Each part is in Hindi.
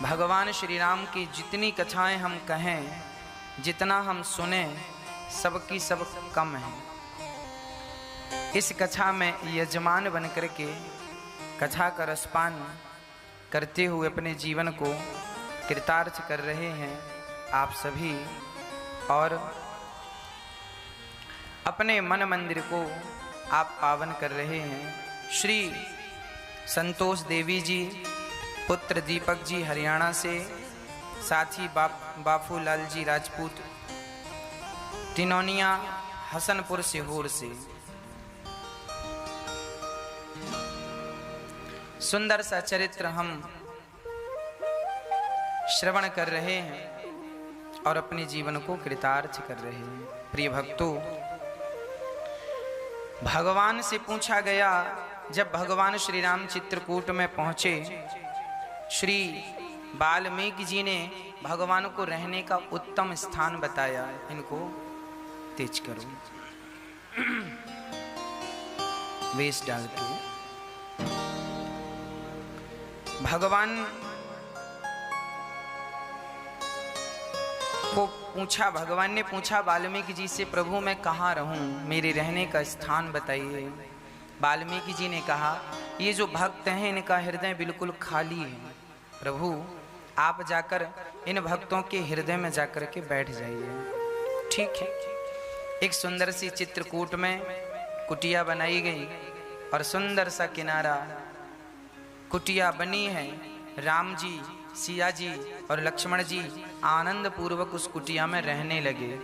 भगवान श्री राम की जितनी कथाएं हम कहें, जितना हम सुने, सबकी सब कम है। इस कथा में यजमान बन करके कथा का रसपान करते हुए अपने जीवन को कृतार्थ कर रहे हैं आप सभी, और अपने मन मंदिर को आप पावन कर रहे हैं। श्री संतोष देवी जी, पुत्र दीपक जी हरियाणा से, साथी बाफू लाल जी राजपूत तिनौनिया हसनपुर सीहोर से। सुंदर सा चरित्र हम श्रवण कर रहे हैं और अपने जीवन को कृतार्थ कर रहे हैं। प्रिय भक्तों, भगवान से पूछा गया, जब भगवान श्री राम चित्रकूट में पहुंचे, श्री वाल्मीकि जी ने भगवान को रहने का उत्तम स्थान बताया। इनको तेज करो, वेश डाल के। भगवान को पूछा, भगवान ने पूछा वाल्मीकि जी से, प्रभु मैं कहाँ रहूं, मेरे रहने का स्थान बताइए। वाल्मीकि जी ने कहा, ये जो भक्त हैं इनका हृदय बिल्कुल खाली है, प्रभु आप जाकर इन भक्तों के हृदय में जाकर के बैठ जाइए। ठीक है। एक सुंदर सी चित्रकूट में कुटिया बनाई गई और सुंदर सा किनारा कुटिया बनी है। राम जी, सिया जी और लक्ष्मण जी आनंद पूर्वक उस कुटिया में रहने लगे।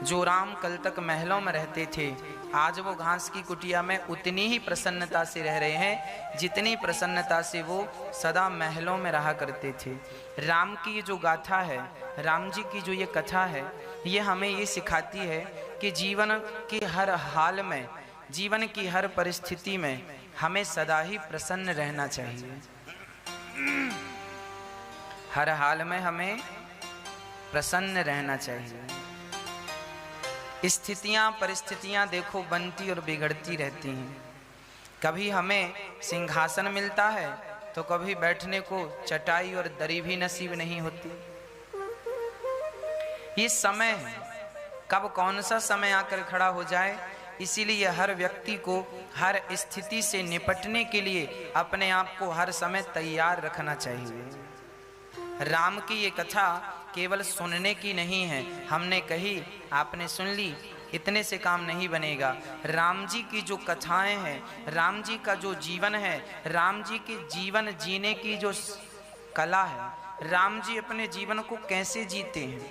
जो राम कल तक महलों में रहते थे, आज वो घास की कुटिया में उतनी ही प्रसन्नता से रह रहे हैं जितनी प्रसन्नता से वो सदा महलों में रहा करते थे। राम की ये जो गाथा है, राम जी की जो ये कथा है, ये हमें ये सिखाती है कि जीवन के हर हाल में, जीवन की हर परिस्थिति में हमें सदा ही प्रसन्न रहना चाहिए। हर हाल में हमें प्रसन्न रहना चाहिए। स्थितियां परिस्थितियां देखो बनती और बिगड़ती रहती हैं। कभी हमें सिंहासन मिलता है तो कभी बैठने को चटाई और दरी भी नसीब नहीं होती। ये समय है, कब कौन सा समय आकर खड़ा हो जाए, इसीलिए हर व्यक्ति को हर स्थिति से निपटने के लिए अपने आप को हर समय तैयार रखना चाहिए। राम की ये कथा केवल सुनने की नहीं है, हमने कही, आपने सुन ली, इतने से काम नहीं बनेगा। राम जी की जो कथाएं हैं, राम जी का जो जीवन है, राम जी के जीवन जीने की जो कला है, राम जी अपने जीवन को कैसे जीते हैं।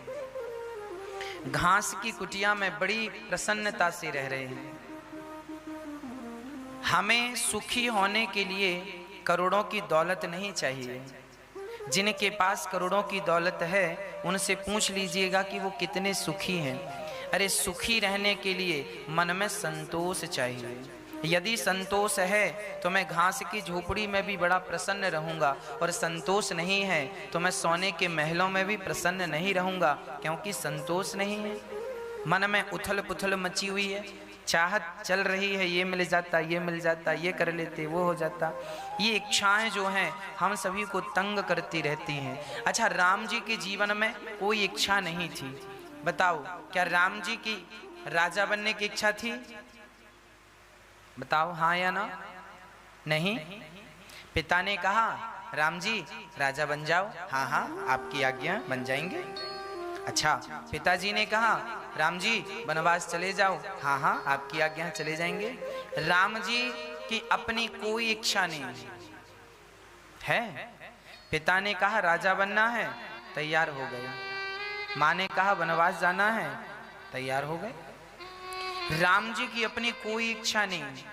घास की कुटिया में बड़ी प्रसन्नता से रह रहे हैं। हमें सुखी होने के लिए करोड़ों की दौलत नहीं चाहिए। जिनके पास करोड़ों की दौलत है उनसे पूछ लीजिएगा कि वो कितने सुखी हैं। अरे सुखी रहने के लिए मन में संतोष चाहिए। यदि संतोष है तो मैं घास की झोपड़ी में भी बड़ा प्रसन्न रहूंगा, और संतोष नहीं है तो मैं सोने के महलों में भी प्रसन्न नहीं रहूंगा, क्योंकि संतोष नहीं है। मन में उथल पुथल मची हुई है, चाहत चल रही है, ये मिल जाता, ये मिल जाता, ये कर लेते, वो हो जाता। ये इच्छाएं जो हैं हम सभी को तंग करती रहती हैं। अच्छा, राम जी के जीवन में कोई इच्छा नहीं थी। बताओ, क्या राम जी की राजा बनने की इच्छा थी? बताओ, हाँ या ना? नहीं। पिता ने कहा, राम जी राजा बन जाओ। हाँ हाँ, आपकी आज्ञा, बन जाएंगे। अच्छा, पिताजी ने कहा, राम जी वनवास चले जाओ। हाँ हाँ, आपकी आज्ञा, चले जाएंगे। राम जी की अपनी कोई इच्छा नहीं है। पिता ने कहा राजा बनना है, तैयार हो गए। माँ ने कहा वनवास जाना है, तैयार हो गए। राम जी की अपनी कोई इच्छा नहीं।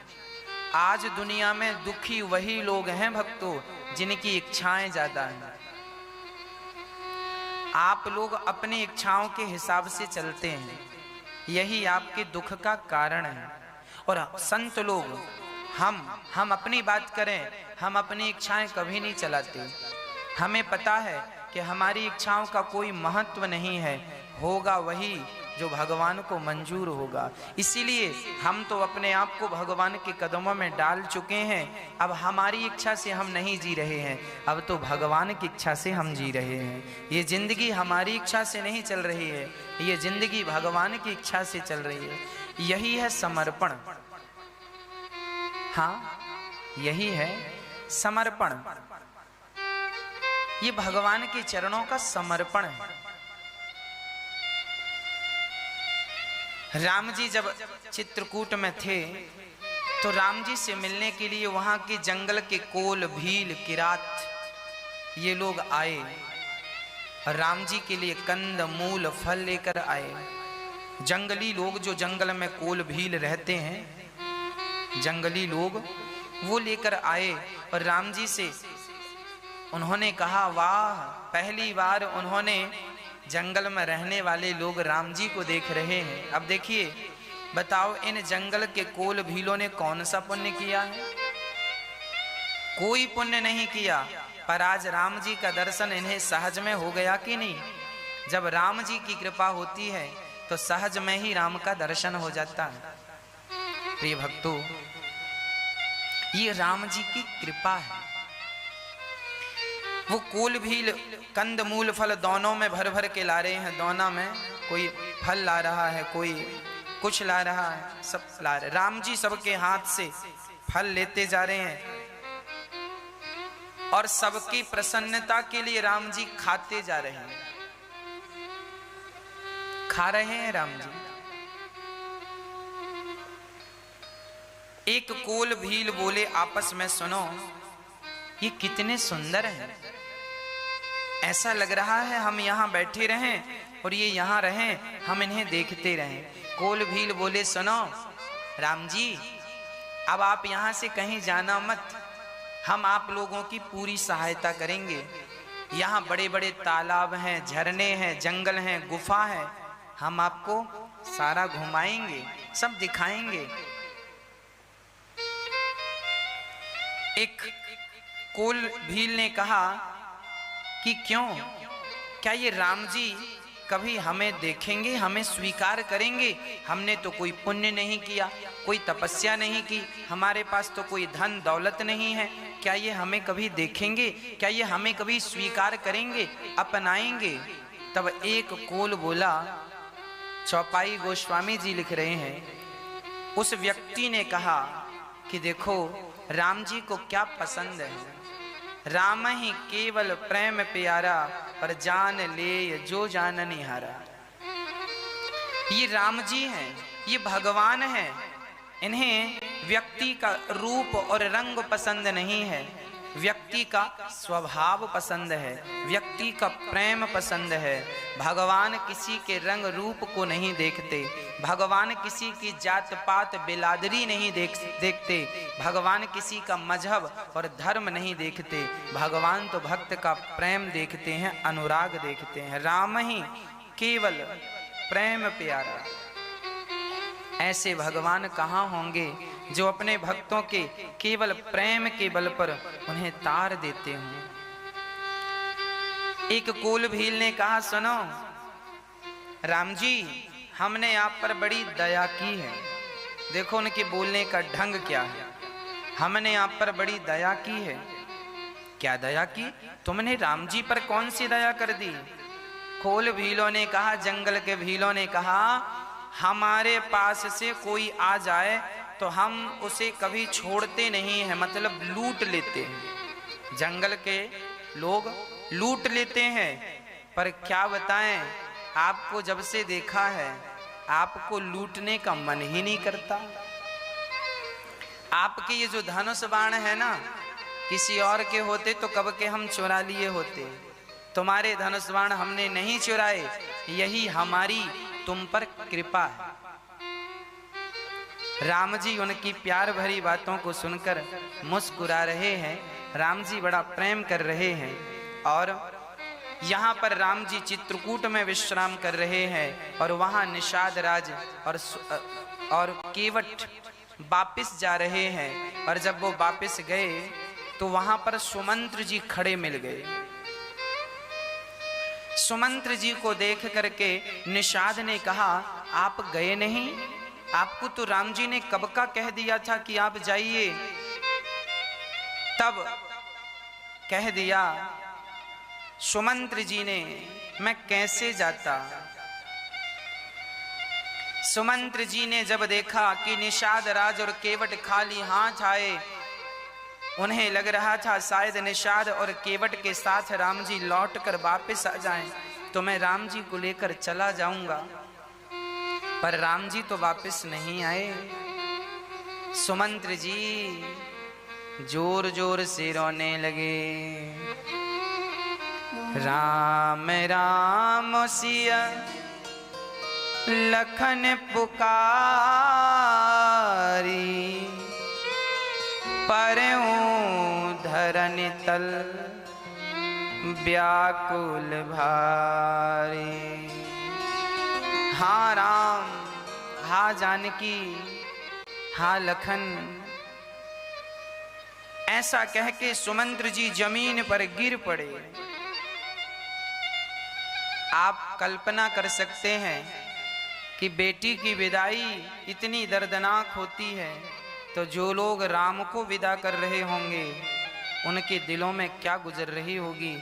आज दुनिया में दुखी वही लोग हैं भक्तों जिनकी इच्छाएं ज्यादा हैं। आप लोग अपनी इच्छाओं के हिसाब से चलते हैं, यही आपके दुख का कारण है। और संत लोग, हम अपनी बात करें, हम अपनी इच्छाएं कभी नहीं चलाते। हमें पता है कि हमारी इच्छाओं का कोई महत्व नहीं है, होगा वही जो भगवान को मंजूर होगा। इसीलिए हम तो अपने आप को भगवान के कदमों में डाल चुके हैं। अब हमारी इच्छा से हम नहीं जी रहे हैं, अब तो भगवान की इच्छा से हम जी रहे हैं। ये जिंदगी हमारी इच्छा से नहीं चल रही है, ये जिंदगी भगवान की इच्छा से चल रही है। यही है समर्पण। हाँ, यही है समर्पण। ये भगवान के चरणों का समर्पण है। राम जी जब चित्रकूट में थे तो राम जी से मिलने के लिए वहां के जंगल के कोल, भील, किरात ये लोग आए। राम जी के लिए कंद, मूल, फल लेकर आए। जंगली लोग जो जंगल में कोल, भील रहते हैं, जंगली लोग वो लेकर आए और राम जी से उन्होंने कहा, वाह, पहली बार उन्होंने जंगल में रहने वाले लोग राम जी को देख रहे हैं। अब देखिए, बताओ इन जंगल के कोल भीलों ने कौन सा पुण्य किया है? कोई पुण्य नहीं किया, पर आज राम जी का दर्शन इन्हें सहज में हो गया कि नहीं? जब राम जी की कृपा होती है तो सहज में ही राम का दर्शन हो जाता है। प्रिय भक्तों, ये राम जी की कृपा है। वो कोल भील कंद मूल फल दोनों में भर भर के ला रहे हैं। दोना में कोई फल ला रहा है, कोई कुछ ला रहा है, सब ला रहे। राम जी सबके हाथ से फल लेते जा रहे हैं और सबकी प्रसन्नता के लिए राम जी खाते जा रहे हैं। खा रहे हैं राम जी। एक कोल भील बोले आपस में, सुनो, ये कितने सुंदर हैं। ऐसा लग रहा है हम यहाँ बैठे रहें और ये यहाँ रहें, हम इन्हें देखते रहें। कोल भील बोले, सुनो राम जी, अब आप यहाँ से कहीं जाना मत, हम आप लोगों की पूरी सहायता करेंगे। यहाँ बड़े बड़े तालाब हैं, झरने हैं, जंगल हैं, गुफा है, हम आपको सारा घुमाएंगे, सब दिखाएंगे। एक कोल भील ने कहा कि क्यों, क्या ये राम जी कभी हमें देखेंगे, हमें स्वीकार करेंगे? हमने तो कोई पुण्य नहीं किया, कोई तपस्या नहीं की, हमारे पास तो कोई धन दौलत नहीं है, क्या ये हमें कभी देखेंगे? क्या ये हमें कभी स्वीकार करेंगे, अपनाएंगे? तब एक कोल बोला, चौपाई गोस्वामी जी लिख रहे हैं, उस व्यक्ति ने कहा कि देखो राम जी को क्या पसंद है, राम ही केवल प्रेम प्यारा, पर जान ले जो जान निहारा। ये राम जी हैं, ये भगवान हैं। इन्हें व्यक्ति का रूप और रंग पसंद नहीं है, व्यक्ति का स्वभाव पसंद है, व्यक्ति का प्रेम पसंद है। भगवान किसी के रंग रूप को नहीं देखते, भगवान किसी की जात पात बिलादरी नहीं देखते, भगवान किसी का मजहब और धर्म नहीं देखते। भगवान तो भक्त का प्रेम देखते हैं, अनुराग देखते हैं। राम ही केवल प्रेम प्यारा। ऐसे भगवान कहाँ होंगे जो अपने भक्तों के केवल प्रेम के बल पर उन्हें तार देते हों। एक कोल भील ने कहा, सुनो राम जी, हमने आप पर बड़ी दया की है। देखो उनके बोलने का ढंग क्या है, हमने आप पर बड़ी दया की है। क्या दया की? तुमने राम जी पर कौन सी दया कर दी? कोल भीलों ने कहा, जंगल के भीलों ने कहा, हमारे पास से कोई आ जाए तो हम उसे कभी छोड़ते नहीं हैं, मतलब लूट लेते हैं। जंगल के लोग लूट लेते हैं, पर क्या बताएं, आपको जब से देखा है आपको लूटने का मन ही नहीं करता। आपके ये जो धनुष बाण है ना, किसी और के होते तो कब के हम चुरा लिए होते। तुम्हारे धनुष बाण हमने नहीं चुराए, यही हमारी तुम पर कृपा है। राम जी उनकी प्यार भरी बातों को सुनकर मुस्कुरा रहे हैं। राम जी बड़ा प्रेम कर रहे हैं और यहाँ पर राम जी चित्रकूट में विश्राम कर रहे हैं और वहाँ निषाद राज और केवट वापिस जा रहे हैं। और जब वो वापिस गए तो वहाँ पर सुमंत्र जी खड़े मिल गए। सुमंत्र जी को देख करके निषाद ने कहा, आप गए नहीं? आपको तो राम जी ने कब का कह दिया था कि आप जाइए। तब कह दिया सुमंत्र जी ने, मैं कैसे जाता। सुमंत्र जी ने जब देखा कि निषाद राज और केवट खाली हाथ आए, उन्हें लग रहा था शायद निषाद और केवट के साथ राम जी लौट कर वापिस आ जाएं, तो मैं राम जी को लेकर चला जाऊंगा। पर राम जी तो वापिस नहीं आए। सुमंत्र जी जोर जोर से रोने लगे। राम राम सिया लखन पुकारी, परऊं धरन तल व्याकुल भारी। हाँ राम, हाँ जानकी, हाँ लखन, ऐसा कह के सुमंत्र जी जमीन पर गिर पड़े। आप कल्पना कर सकते हैं कि बेटी की विदाई इतनी दर्दनाक होती है, तो जो लोग राम को विदा कर रहे होंगे उनके दिलों में क्या गुजर रही होगी,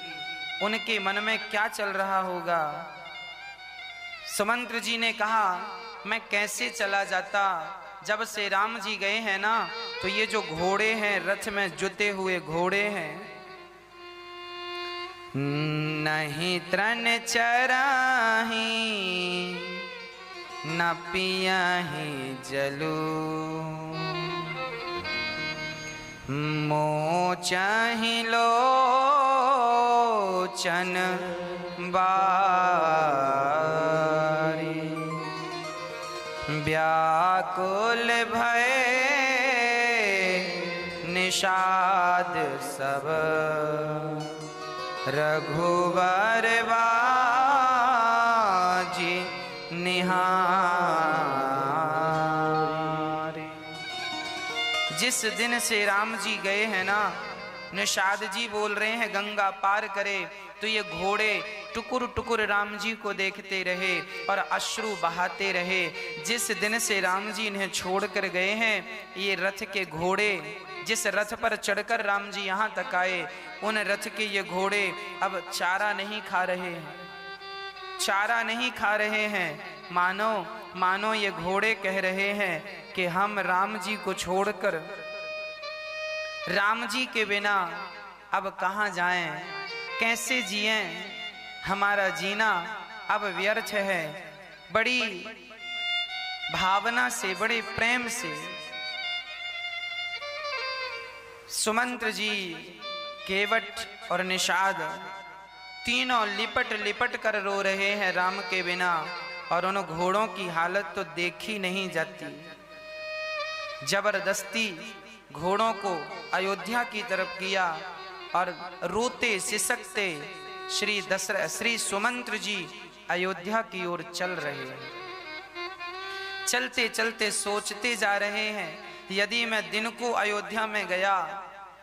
उनके मन में क्या चल रहा होगा। सुमंत्र जी ने कहा, मैं कैसे चला जाता। जब से राम जी गए हैं ना, तो ये जो घोड़े हैं, रथ में जुते हुए घोड़े हैं, नहीं तृण चराही न पियाही जलू, मोचाही लोचन बारी, व्याकुल भय निषाद सब, रघुवर बाजी निहारे। जिस दिन से राम जी गए हैं ना, निषाद जी बोल रहे हैं गंगा पार करे, तो ये घोड़े टुकुर टुकुर राम जी को देखते रहे और अश्रु बहाते रहे। जिस दिन से राम जी इन्हें छोड़कर गए हैं, ये रथ के घोड़े, जिस रथ पर चढ़कर राम जी यहाँ तक आए, उन रथ के ये घोड़े अब चारा नहीं खा रहे हैं, चारा नहीं खा रहे हैं। मानो मानो ये घोड़े कह रहे हैं कि हम राम जी को छोड़कर, राम जी के बिना अब कहाँ जाएं, कैसे जिएं, हमारा जीना अब व्यर्थ है। बड़ी भावना से, बड़े प्रेम से सुमंत्र जी, केवट और निषाद तीनों लिपट लिपट कर रो रहे हैं राम के बिना, और उन घोड़ों की हालत तो देखी नहीं जाती। जबरदस्ती घोड़ों को अयोध्या की तरफ किया और रोते सिसकते श्री सुमंत्र जी अयोध्या की ओर चल रहे हैं। चलते चलते सोचते जा रहे हैं, यदि मैं दिन को अयोध्या में गया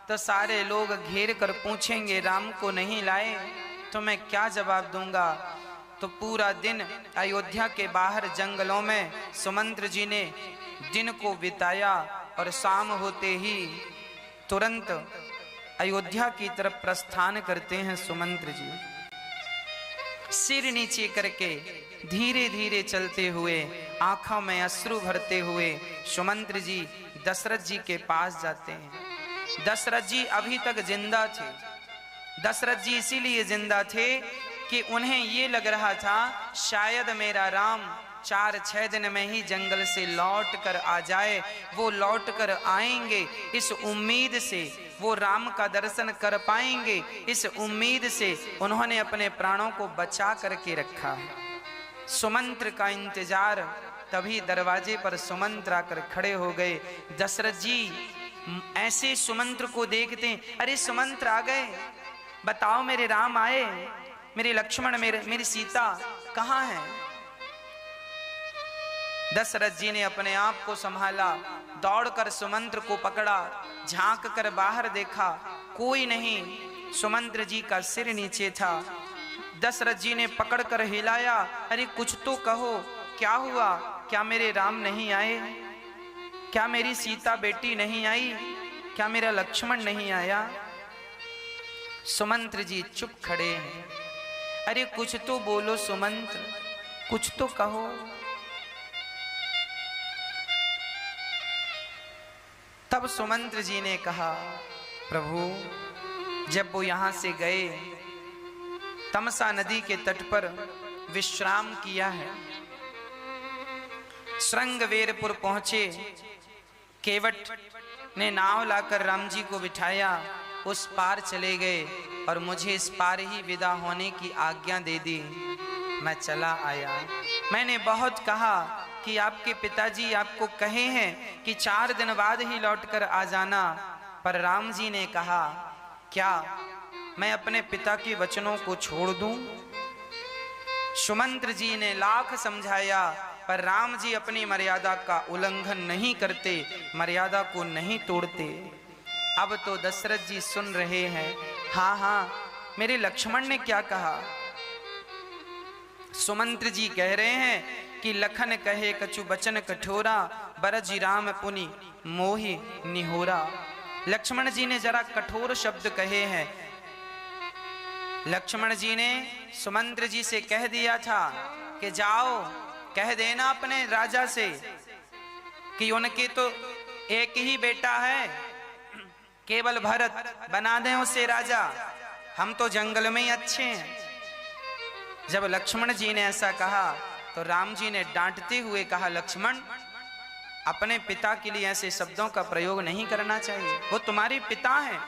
तो सारे लोग घेर कर पूछेंगे राम को नहीं लाए, तो मैं क्या जवाब दूंगा। तो पूरा दिन अयोध्या के बाहर जंगलों में सुमंत्र जी ने दिन को बिताया, और शाम होते ही तुरंत अयोध्या की तरफ प्रस्थान करते हैं सुमंत्र जी। सिर नीचे करके धीरे धीरे चलते हुए, आंखों में अश्रु भरते हुए सुमंत्र जी दशरथ जी के पास जाते हैं। दशरथ जी अभी तक जिंदा थे। दशरथ जी इसीलिए जिंदा थे कि उन्हें ये लग रहा था शायद मेरा राम 4-6 दिन में ही जंगल से लौट कर आ जाए। वो लौट कर आएंगे, इस उम्मीद से वो राम का दर्शन कर पाएंगे, इस उम्मीद से उन्होंने अपने प्राणों को बचा करके रखा है। सुमंत्र का इंतजार। तभी दरवाजे पर सुमंत्र आकर खड़े हो गए। दशरथ जी ऐसे सुमंत्र को देखते, अरे सुमंत्र आ गए, बताओ मेरे राम आए, मेरे लक्ष्मण, मेरी सीता कहाँ है। दशरथ जी ने अपने आप को संभाला, दौड़कर सुमंत्र को पकड़ा, झांक कर बाहर देखा, कोई नहीं। सुमंत्र जी का सिर नीचे था, दशरथ जी ने पकड़कर हिलाया, अरे कुछ तो कहो, क्या हुआ? क्या मेरे राम नहीं आए? क्या मेरी सीता बेटी नहीं आई? क्या मेरा लक्ष्मण नहीं आया? सुमंत्र जी चुप खड़े हैं। अरे कुछ तो बोलो सुमंत्र, कुछ तो कहो। तब सुमंत्र जी ने कहा, प्रभु जब वो यहां से गए, तमसा नदी के तट पर विश्राम किया है, श्रृंगवेरपुर पहुंचे, केवट ने नाव लाकर राम जी को बिठाया, उस पार चले गए और मुझे इस पार ही विदा होने की आज्ञा दे दी। मैं चला आया। मैंने बहुत कहा कि आपके पिताजी आपको कहे हैं कि 4 दिन बाद ही लौटकर आ जाना, पर राम जी ने कहा, क्या मैं अपने पिता के वचनों को छोड़ दूं? सुमंत्र जी ने लाख समझाया, पर राम जी अपनी मर्यादा का उल्लंघन नहीं करते, मर्यादा को नहीं तोड़ते। अब तो दशरथ जी सुन रहे हैं। हाँ हाँ, मेरे लक्ष्मण ने क्या कहा? सुमंत्र जी कह रहे हैं कि लखन कहे कछु बचन कठोरा, बरजी राम पुनि मोहि निहोरा। लक्ष्मण जी ने जरा कठोर शब्द कहे हैं। लक्ष्मण जी ने सुमंत्र जी से कह दिया था कि जाओ कह देना अपने राजा से कि उनके तो एक ही बेटा है, केवल भरत, बना दें उसे राजा, हम तो जंगल में ही अच्छे हैं। जब लक्ष्मण जी ने ऐसा कहा तो राम जी ने डांटते हुए कहा, लक्ष्मण अपने पिता के लिए ऐसे शब्दों का प्रयोग नहीं करना चाहिए, वो तुम्हारे पिता हैं।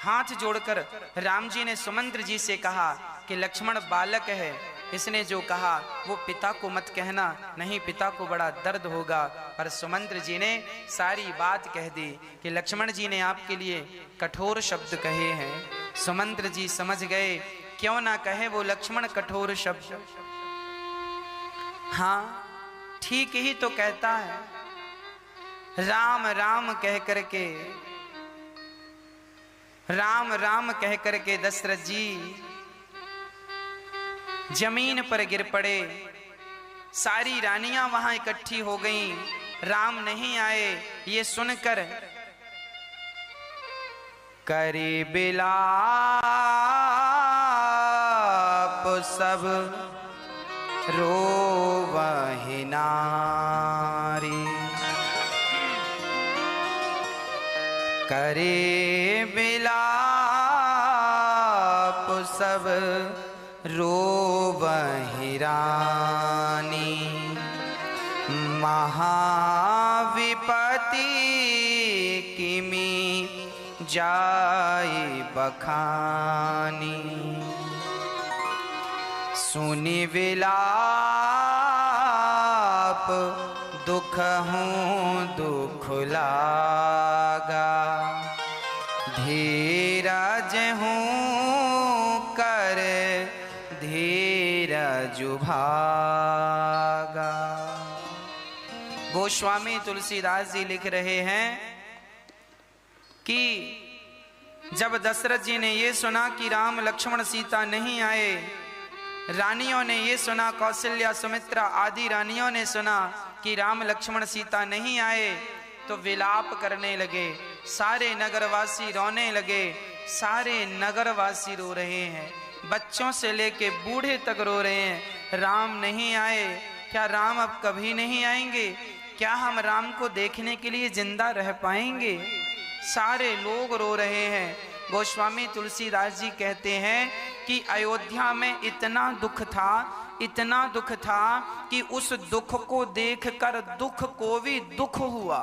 हाथ जोड़कर राम जी ने सुमंत्र जी से कहा कि लक्ष्मण बालक है, इसने जो कहा वो पिता को मत कहना, नहीं पिता को बड़ा दर्द होगा। पर सुमंत्र जी ने सारी बात कह दी कि लक्ष्मण जी ने आपके लिए कठोर शब्द कहे हैं। सुमंत्र जी समझ गए, क्यों ना कहे वो लक्ष्मण कठोर शब्द। हाँ ठीक ही तो कहता है। राम राम कह करके, राम राम कह करके दशरथ जी जमीन पर गिर पड़े। सारी रानियां वहां इकट्ठी हो गईं, राम नहीं आए ये सुनकर करे बिलाप सब रोवहि नारी, करे बिलाप सब रोवहि रानी, महाविपति किमी जाय बखानी, सुनि विलाप दुख हूँ दुख लागा, धीरज हूँ कर धीरज भागा। गोस्वामी तुलसीदास जी लिख रहे हैं कि जब दशरथ जी ने ये सुना कि राम लक्ष्मण सीता नहीं आए, रानियों ने ये सुना, कौशल्या सुमित्रा आदि रानियों ने सुना कि राम लक्ष्मण सीता नहीं आए, तो विलाप करने लगे। सारे नगरवासी रोने लगे, सारे नगरवासी रो रहे हैं, बच्चों से लेके बूढ़े तक रो रहे हैं। राम नहीं आए, क्या राम अब कभी नहीं आएंगे? क्या हम राम को देखने के लिए जिंदा रह पाएंगे? सारे लोग रो रहे हैं। गोस्वामी तुलसीदास जी कहते हैं कि अयोध्या में इतना दुख था, इतना दुख था कि उस दुख को देखकर दुख को भी दुख हुआ,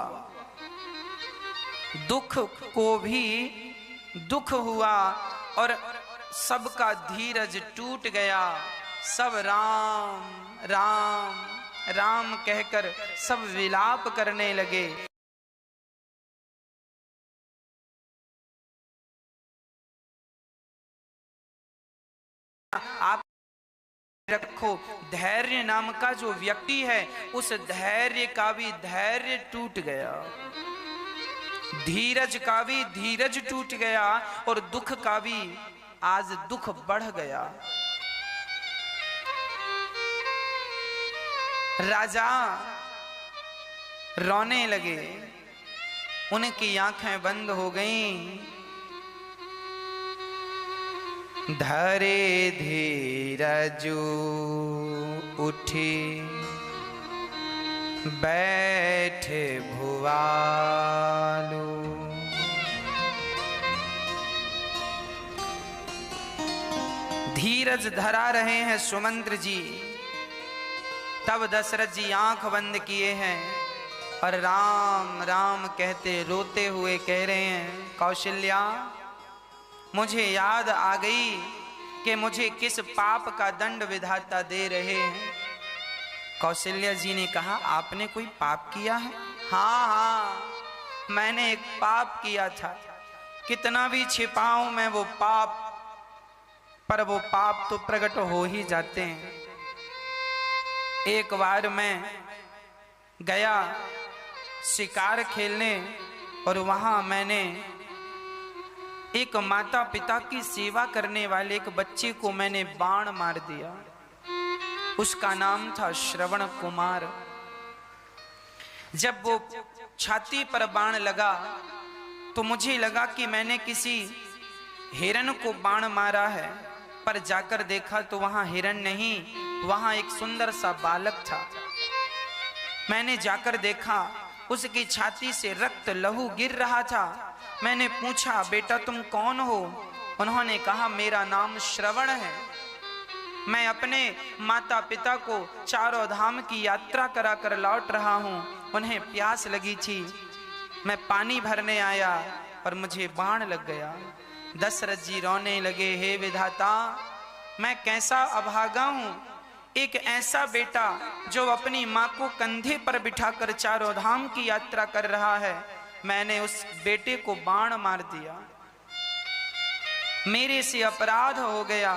दुख को भी दुख हुआ और सबका धीरज टूट गया। सब राम राम राम कहकर सब विलाप करने लगे। आप रखो, धैर्य नाम का जो व्यक्ति है उस धैर्य का भी धैर्य टूट गया, धीरज का भी धीरज टूट गया और दुख का भी आज दुख बढ़ गया। राजा रोने लगे, उनकी आंखें बंद हो गईं। धरे धीरजू उठी बैठे भुवालू। धीरज धरा रहे हैं सुमंत्र जी। तब दशरथ जी आंख बंद किए हैं और राम राम कहते रोते हुए कह रहे हैं, कौशल्या मुझे याद आ गई कि मुझे किस पाप का दंड विधाता दे रहे हैं। कौशल्या जी ने कहा, आपने कोई पाप किया है? हाँ हाँ, मैंने एक पाप किया था। कितना भी छिपाऊं मैं वो पाप, पर वो पाप तो प्रकट हो ही जाते हैं। एक बार मैं गया शिकार खेलने और वहां मैंने एक माता पिता की सेवा करने वाले एक बच्चे को मैंने बाण मार दिया। उसका नाम था श्रवण कुमार। जब वो छाती पर बाण लगा तो मुझे लगा कि मैंने किसी हिरण को बाण मारा है, पर जाकर देखा तो वहां हिरण नहीं, वहां एक सुंदर सा बालक था। मैंने जाकर देखा उसकी छाती से रक्त लहू गिर रहा था। मैंने पूछा, बेटा तुम कौन हो? उन्होंने कहा, मेरा नाम श्रवण है। मैं अपने माता पिता को चारों धाम की यात्रा करा कर लौट रहा हूँ। उन्हें प्यास लगी थी, मैं पानी भरने आया और मुझे बाण लग गया। दशरथ जी रोने लगे, हे विधाता मैं कैसा अभागा हूँ। एक ऐसा बेटा जो अपनी माँ को कंधे पर बिठाकर चारों धाम की यात्रा कर रहा है, मैंने उस बेटे को बाण मार दिया। मेरे से अपराध हो गया।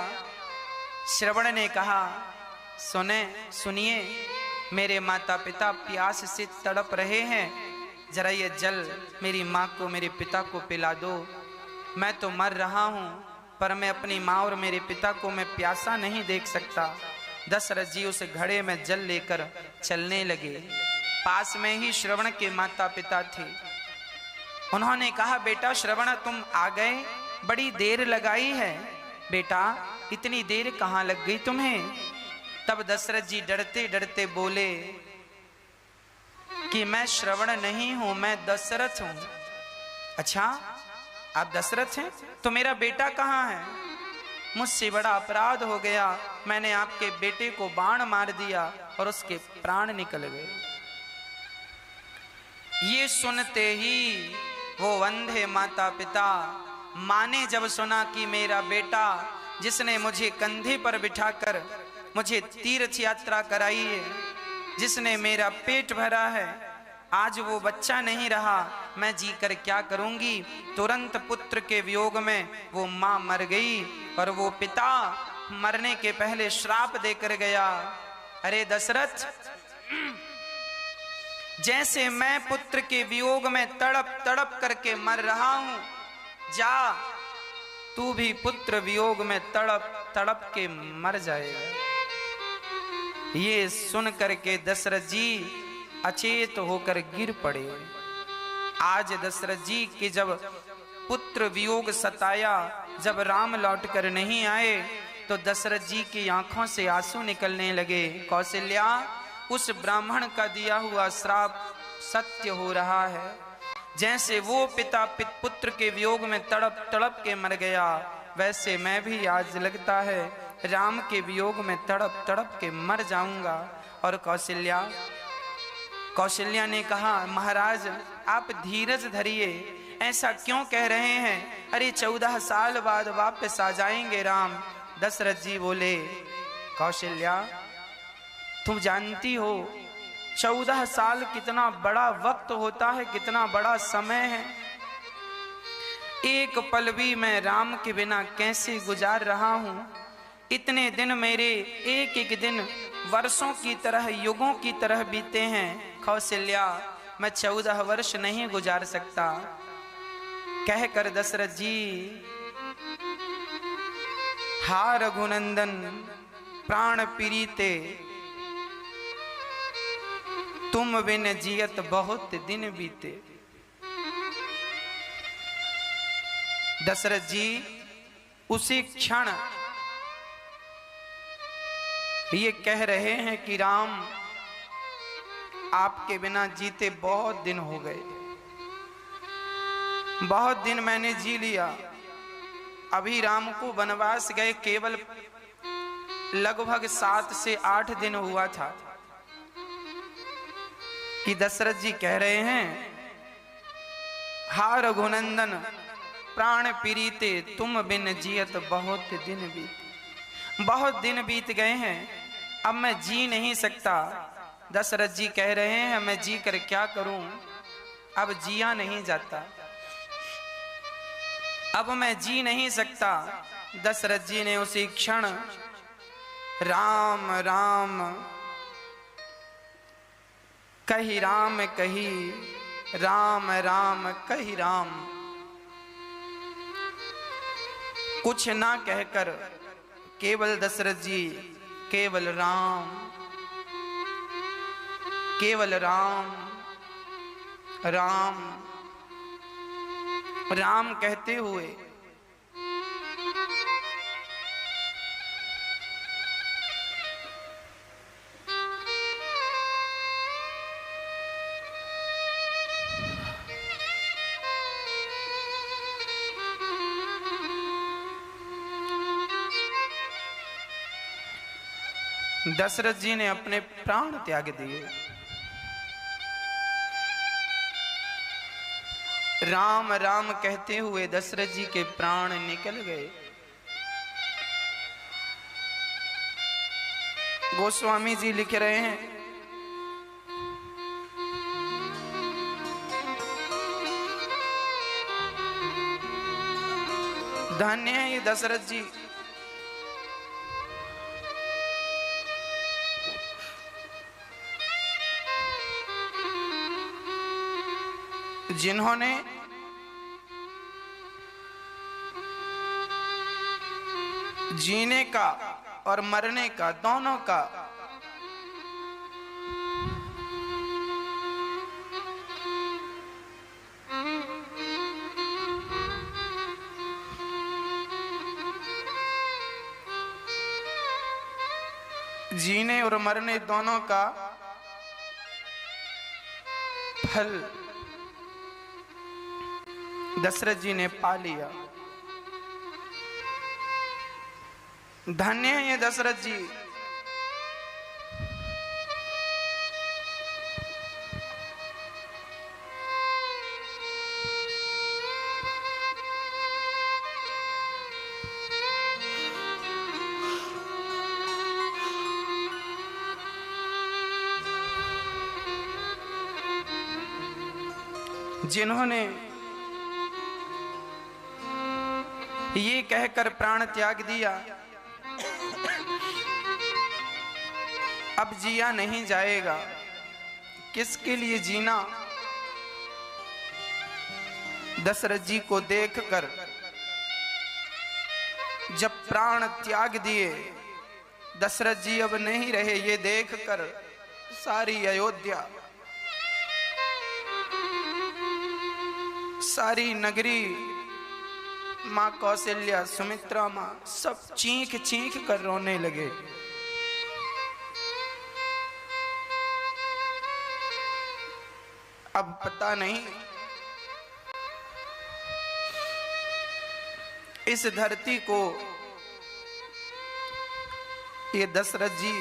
श्रवण ने कहा, सुनिए मेरे माता पिता प्यास से तड़प रहे हैं, जरा ये जल मेरी माँ को मेरे पिता को पिला दो। मैं तो मर रहा हूँ, पर मैं अपनी माँ और मेरे पिता को मैं प्यासा नहीं देख सकता। दशरथ जी उस घड़े में जल लेकर चलने लगे। पास में ही श्रवण के माता पिता थे। उन्होंने कहा, बेटा श्रवण तुम आ गए, बड़ी देर लगाई है। बेटा इतनी देर कहाँ लग गई तुम्हें? तब दशरथ जी डरते डरते बोले कि मैं श्रवण नहीं हूं, मैं दशरथ हूं। अच्छा आप दशरथ हैं, तो मेरा बेटा कहाँ है? मुझसे बड़ा अपराध हो गया, मैंने आपके बेटे को बाण मार दिया और उसके प्राण निकल गए। ये सुनते ही वो अंधे माता पिता, माँ ने जब सुना कि मेरा बेटा जिसने मुझे कंधे पर बिठाकर मुझे तीर्थ यात्रा कराई है, जिसने मेरा पेट भरा है, आज वो बच्चा नहीं रहा, मैं जी कर क्या करूंगी। तुरंत पुत्र के वियोग में वो माँ मर गई और वो पिता मरने के पहले श्राप देकर गया, अरे दशरथ जैसे मैं पुत्र के वियोग में तड़प तड़प करके मर रहा हूं, जा तू भी पुत्र वियोग में तड़प तड़प के मर जाएगा। ये सुन करके दशरथ जी अचेत होकर गिर पड़े। आज दशरथ जी के जब पुत्र वियोग सताया, जब राम लौट कर नहीं आए, तो दशरथ जी की आंखों से आंसू निकलने लगे। कौशल्या उस ब्राह्मण का दिया हुआ श्राप सत्य हो रहा है। जैसे वो पिता पुत्र के वियोग में तड़प तड़प के मर गया, वैसे मैं भी आज लगता है राम के वियोग में तड़प तड़प के मर जाऊंगा। और कौशल्या ने कहा, महाराज आप धीरज धरिए, ऐसा क्यों कह रहे हैं? अरे 14 साल बाद वापस आ जाएंगे राम। दशरथ जी बोले, कौशल्या तुम जानती हो 14 साल कितना बड़ा वक्त होता है, कितना बड़ा समय है। एक पल भी मैं राम के बिना कैसे गुजार रहा हूं। इतने दिन मेरे एक एक दिन वर्षों की तरह, युगों की तरह बीते हैं। कौशल्या मैं 14 वर्ष नहीं गुजार सकता। कहकर दशरथ जी, हा रघुनंदन प्राण पीड़िते तुम बिन जियत बहुत दिन बीते। दशरथ जी उसी क्षण ये कह रहे हैं कि राम, आपके बिना जीते बहुत दिन हो गए, बहुत दिन मैंने जी लिया। अभी राम को वनवास गए केवल लगभग 7 से 8 दिन हुआ था कि दशरथ जी कह रहे हैं, हा रघुनंदन प्राण पीरीते तुम बिन जियत बहुत दिन बीते। बहुत दिन बीत गए हैं, अब मैं जी नहीं सकता। दशरथ जी कह रहे हैं, मैं जी कर क्या करूं, अब जिया नहीं जाता, अब मैं जी नहीं सकता। दशरथ जी ने उसी क्षण राम राम कही राम कही, राम राम कही राम, कुछ ना कहकर केवल दशरथ जी केवल राम, केवल राम राम राम कहते हुए दशरथ जी ने अपने प्राण त्याग दिए। राम राम कहते हुए दशरथ जी के प्राण निकल गए। गोस्वामी जी लिख रहे हैं, धन्य है ये दशरथ जी, जिन्होंने जीने का और मरने का दोनों का जीने और मरने दोनों का फल दशरथ जी ने पा लिया। धन्य है ये दशरथ जी। जिन्होंने ये कहकर प्राण त्याग दिया, अब जिया नहीं जाएगा, किसके लिए जीना। दशरथ जी को देखकर जब प्राण त्याग दिए, दशरथ जी अब नहीं रहे, ये देखकर सारी अयोध्या, सारी नगरी, माँ कौशल्या, सुमित्रा माँ, सब चीख चीख कर रोने लगे। अब पता नहीं इस धरती को ये दशरथ जी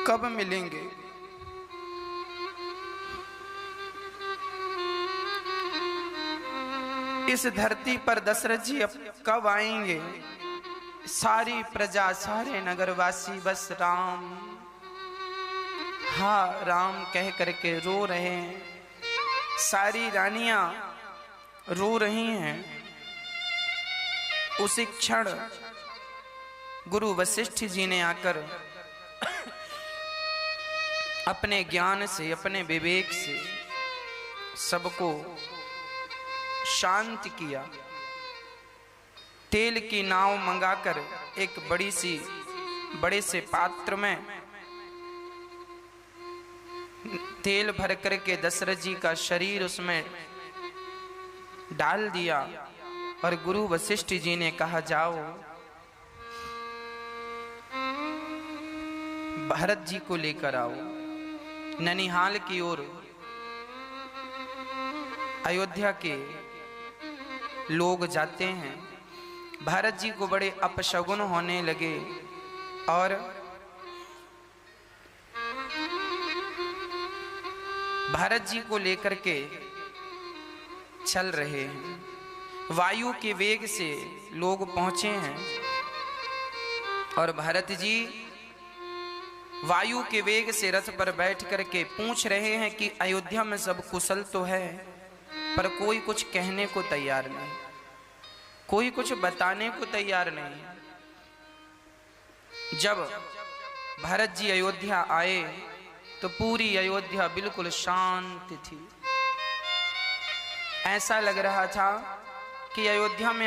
कब मिलेंगे। इस धरती पर दशरथ जी अब कब आएंगे। सारी प्रजा, सारे नगरवासी बस राम, हाँ राम कह करके रो रहे हैं। सारी रानियां रो रही हैं। उसी क्षण गुरु वशिष्ठ जी ने आकर अपने ज्ञान से, अपने विवेक से सबको शांत किया। तेल की नाव मंगाकर एक बड़ी सी बड़े से पात्र में तेल भर करके दशरथ जी का शरीर उसमें डाल दिया और गुरु वशिष्ठ जी ने कहा जाओ भरत जी को लेकर आओ। ननिहाल की ओर अयोध्या के लोग जाते हैं। भरत जी को बड़े अपशगुन होने लगे और भरत जी को लेकर के चल रहे हैं। वायु के वेग से लोग पहुंचे हैं और भरत जी वायु के वेग से रथ पर बैठ करके पूछ रहे हैं कि अयोध्या में सब कुशल तो है, पर कोई कुछ कहने को तैयार नहीं, कोई कुछ बताने को तैयार नहीं। जब भरत जी अयोध्या आए तो पूरी अयोध्या बिल्कुल शांत थी। ऐसा लग रहा था कि अयोध्या में